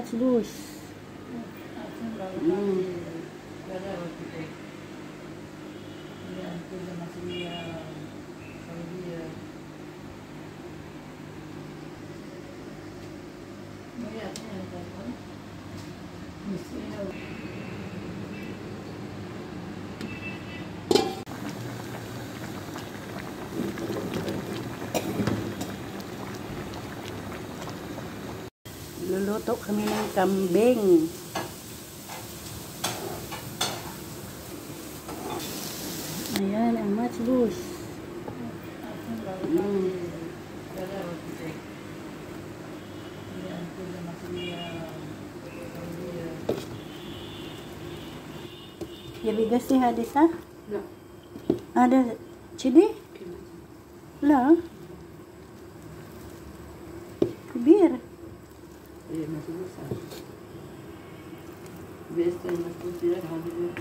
matchbox. Luluto kami ng kambing. Ayan ang matchbox. Bigas ni hadis ha? No. Ada chili? La? Kubir? Iya, masih besar. Biasa masih tidak habis.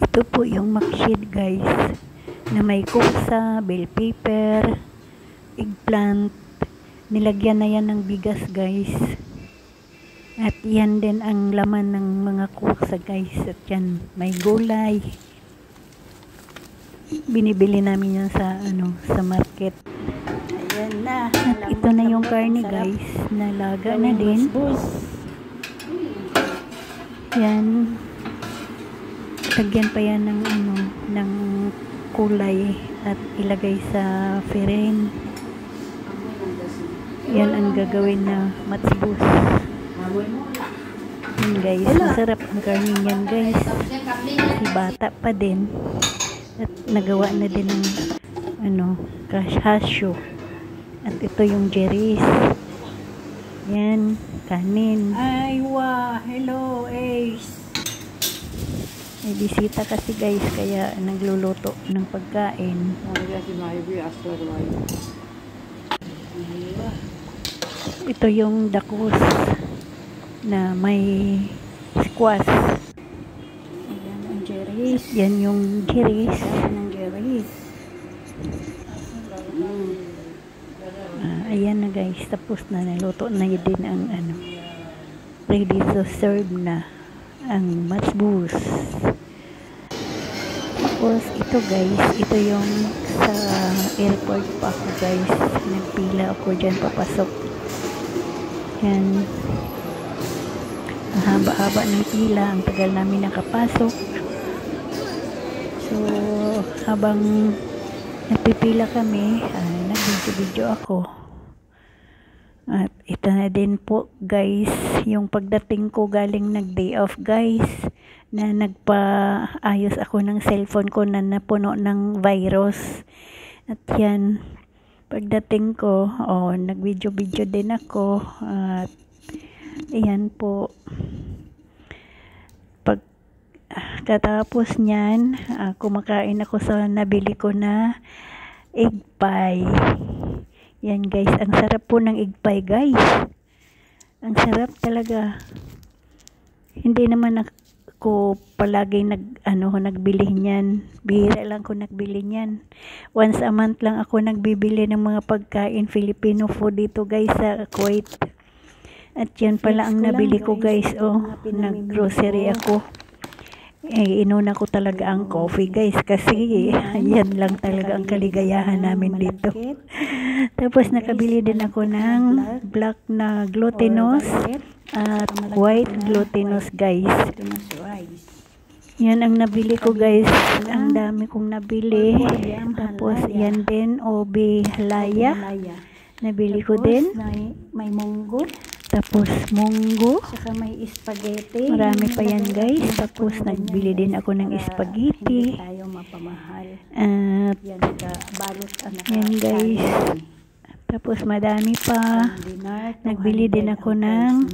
Ito po yung makshid guys, na may kusa, bell pepper, eggplant, nilagyan na yan ng bigas guys. At yan din ang laman ng mga kusa guys. At yan, may gulay. Binibili namin yan sa sa market. Ayan na. At ito na yung karne guys, nalaga na din. Yan. Lagyan pa yan ng ng kulay at ilagay sa firin. Yan ang gagawin na matchbox. Yan guys, masarap ang karne yan guys. Si bata pa din. At nagawa na din ng kasyo. At ito yung jeris. Yan, kanin. Ay, wow, hello, Ace. May bisita kasi guys, kaya nagluluto ng pagkain. Ito yung dakos na may squash. Ayan ang jeris. Yan yung jeris. Ayan na guys, tapos na, naluto na din ang ready to serve na ang matchbox. Tapos ito guys, ito yung sa airport pa ako guys, nagpila ako dyan papasok. Yan, ang haba-haba ng pila, ang tagal namin nakapasok. So habang nagpipila kami, nag-video ako. At ito na din po guys, yung pagdating ko galing nag-day off guys, na nagpa-ayos ako ng cellphone ko na napuno ng virus. At yan, pagdating ko, nag-video din ako. At ayan po, pagkatapos nyan, kumakain ako sa nabili ko na egg pie. Yan guys, ang sarap po ng egg pie guys. Ang sarap talaga. Hindi naman ako palagi nagbili niyan. Bihira lang ko nagbili niyan. Once a month lang ako nagbibili ng mga pagkain Filipino food dito guys sa Kuwait. At yan pala ang nabili ko guys. Nag-grocery ako. Inuna ko talaga ang coffee guys, kasi yan lang talaga ang kaligayahan namin dito. Tapos nakabili din ako ng black na glutinous at white glutinous guys. Yan ang nabili ko guys, ang dami kong nabili. Tapos yan din, obi halaya, nabili ko din. May munggo. Tapos munggo. Saka may spaghetti. Marami pa yan guys. Tapos nagbili din ako ng spaghetti. Hindi tayo mapamahal. At yan guys. Tapos madami pa. Nagbili din ako ng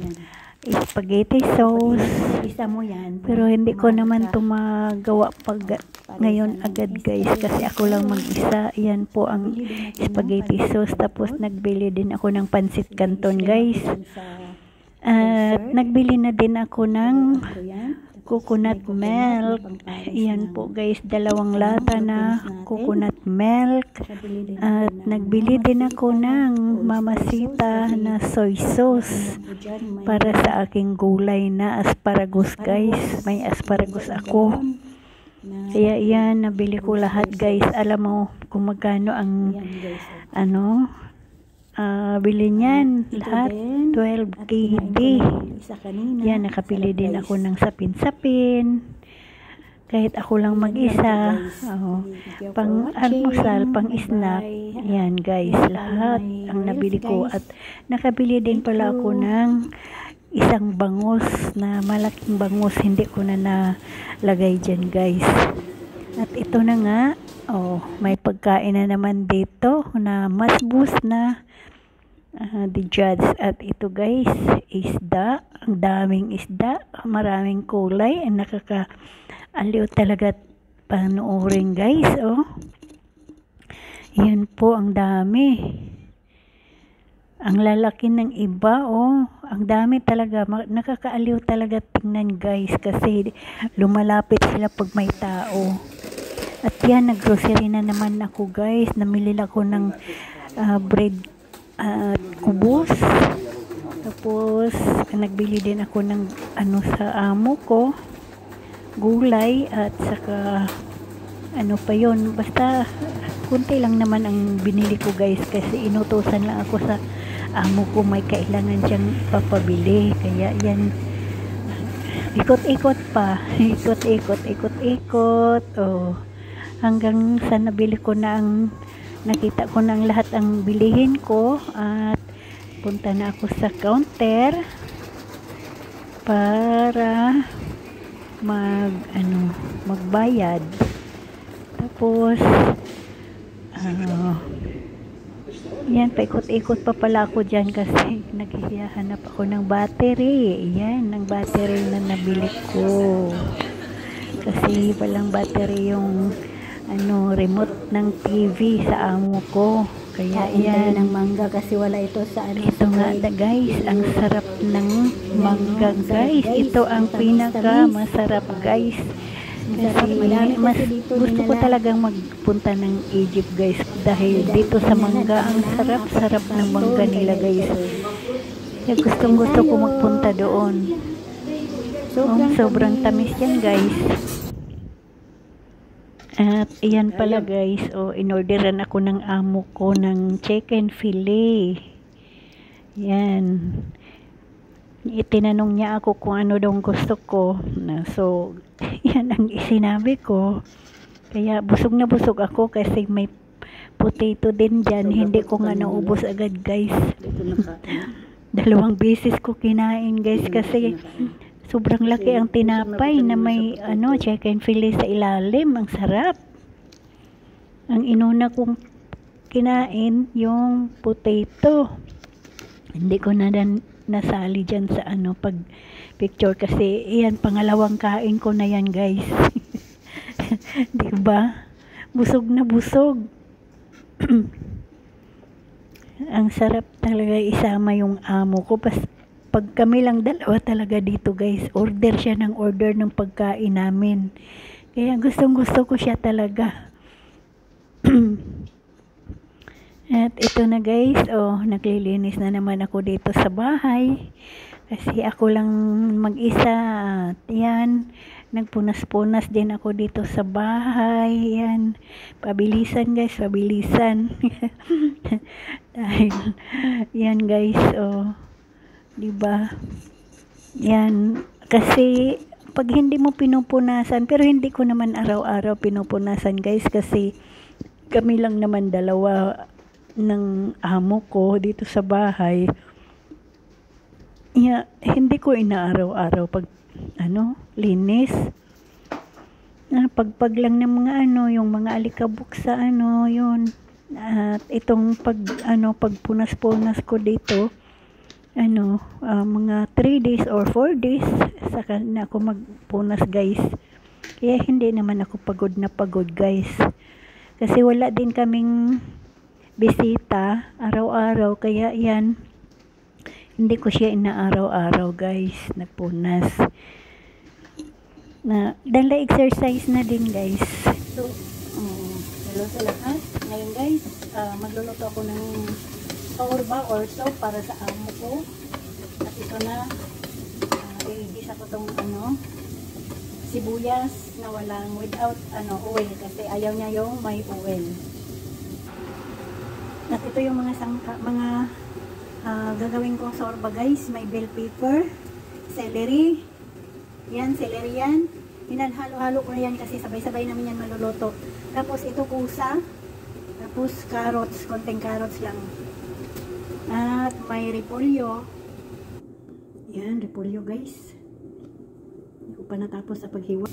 spaghetti sauce. Isa mo yan. Pero hindi ko naman ito magawa pag ngayon agad guys. Kasi ako lang mag-isa. Yan po ang spaghetti sauce. Tapos nagbili din ako ng pansit canton guys. At nagbili na din ako ng coconut milk. Yan po guys, 2 lata na coconut milk. At nagbili din ako ng Mamacita na soy sauce para sa aking gulay na asparagus guys. May asparagus ako. Kaya yan, nabili ko lahat guys. Alam mo kung magkano ang bili niyan lahat 12 KD. Yan, nakapili din ako ng sapin-sapin. Kahit ako lang mag-isa. Pang almusal, pang snack. Yan guys, lahat ang nabili ko. At nakabili din pala ako ng isang bangus na malaking bangus. Hindi ko na nalagay dyan guys. At ito na nga, may pagkain na naman dito na masbus na the judge. At ito guys, isda. Ang daming isda, maraming kulay. Nakakaaliw talaga panoorin guys. Yan po, ang dami. Ang lalaki ng iba. Ang dami talaga. Nakakaaliw talaga tingnan guys. Kasi lumalapit sila pag may tao. At yan, naggrocery na naman ako guys. Namili ako ng bread at kubos. Tapos nagbili din ako ng sa amo ko, gulay, at saka pa yon, basta kunti lang naman ang binili ko guys, kasi inutusan lang ako sa amo ko, may kailangan siyang papabili. Kaya yan, ikot-ikot pa, ikot-ikot, hanggang sa nabili ko na nakita ko ng lahat ang bilihin ko. At punta na ako sa counter para magbayad. Tapos yan, paikot-ikot pa pala ako dyan kasi naghihanap ako ng battery. Yan, ng battery na nabili ko. Kasi walang battery yung remote ng TV sa amo ko. Kaya yan, ng mangga kasi wala ito sa ito nga guys, ang sarap ng mangga guys. Ito ang pinaka masarap guys. Kasi gusto ko talagang magpunta ng Egypt guys, dahil dito sa mangga, ang sarap ng mangga nila guys. Kaya gusto ko magpunta doon. Sobrang tamis yan guys. At iyan pala guys, inorderan ako ng amo ko ng chicken fillet. Yan. Itinanong niya ako kung ano daw gusto ko. So, yan ang sinabi ko. Kaya busog na busog ako kasi may potato din dyan. Hindi ko nga naubos agad guys. 2 beses ko kinain guys kasi sobrang laki ang tinapay na may chicken fillet sa ilalim. Ang sarap. Ang inuna kong kinain yung potato. Hindi ko na nasali dyan sa pag picture kasi yan, pangalawang kain ko na yan guys. Diba? Busog na busog. Ang sarap talaga isama yung amo ko. Pag kami lang dalawa talaga dito guys, order siya ng order ng pagkain namin. Kaya gustong-gusto ko siya talaga. At ito na guys, naglilinis na naman ako dito sa bahay. Kasi ako lang mag-isa. At yan, nagpunas-punas din ako dito sa bahay. Yan, pabilisan guys, pabilisan. Dahil, yan guys, diba? Yan, kasi pag hindi mo pinupunasan, pero hindi ko naman araw-araw pinupunasan guys, kasi kami lang naman dalawa ng amo ko dito sa bahay. Hindi ko inaaraw-araw pag linis. Pagpag lang ng mga yung mga alikabok sa yun. At itong pagpunas-punas ko dito, mga 3 days or 4 days saka na ako magpunas guys. Kaya hindi naman ako pagod na pagod guys. Kasi wala din kaming bisita araw-araw, kaya yan, hindi ko siya inaaraw-araw guys, nagpunas. Dala exercise na din guys. So, hello sa lahat. Ngayon guys, magluluto ako ng sorba or soup para sa amo ko. At ito na, i-gisa ko tong sibuyas na walang without oil kasi ayaw niya yung may oil. At ito yung mga gagawin kong sorba guys. May bell pepper, celery. Yan, celery yan. Hinahalo-halo ko yan kasi sabay-sabay namin yan maluluto. Tapos ito kusa. Tapos carrots, konting carrots lang. At may repolyo. Yan, repolyo guys. Hindi ko pa natapos sa paghiwa.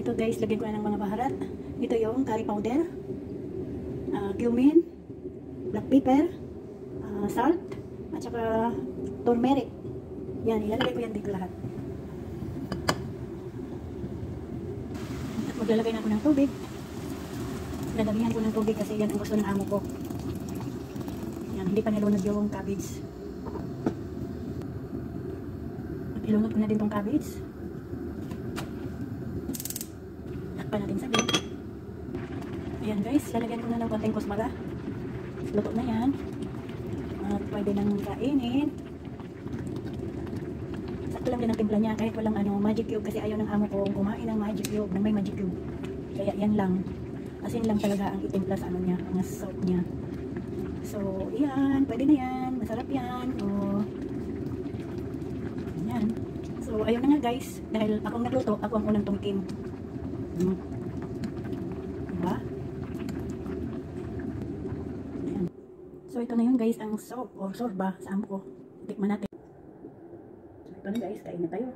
Ito guys, lagyan ko na ng mga baharat. Ito yung curry powder, cumin, black pepper, salt, at saka turmeric. Yan, ilalagay ko yan dito lahat. At maglalagay na ako ng tubig. Lalagyan ko ng tubig kasi yan ang gusto ng amo ko. Yan, hindi pa nilunod yung cabbage. At ilunod ko na din tong cabbage. Takpan natin saglit. Ayan guys, lalagyan ko na ng konting kusmara. Luto na yan. At pwede nang kainin. Sakto lang din ang timpla niya kahit walang magic cube kasi ayaw ng amo ko kumain ng magic cube, ng may magic cube. Kaya yan lang. Asin lang talaga ang itimpla sa niya, ang soup niya. So, yan, pwede na yan. Masarap yan. Yan. So, ayaw na nga guys. Dahil akong nagluto, ako ang unang tungkim. Diba? Ayan. So, ito na yun guys, ang soup or sorba sa amo ko. Tikman natin. So, ito na guys, kain na tayo.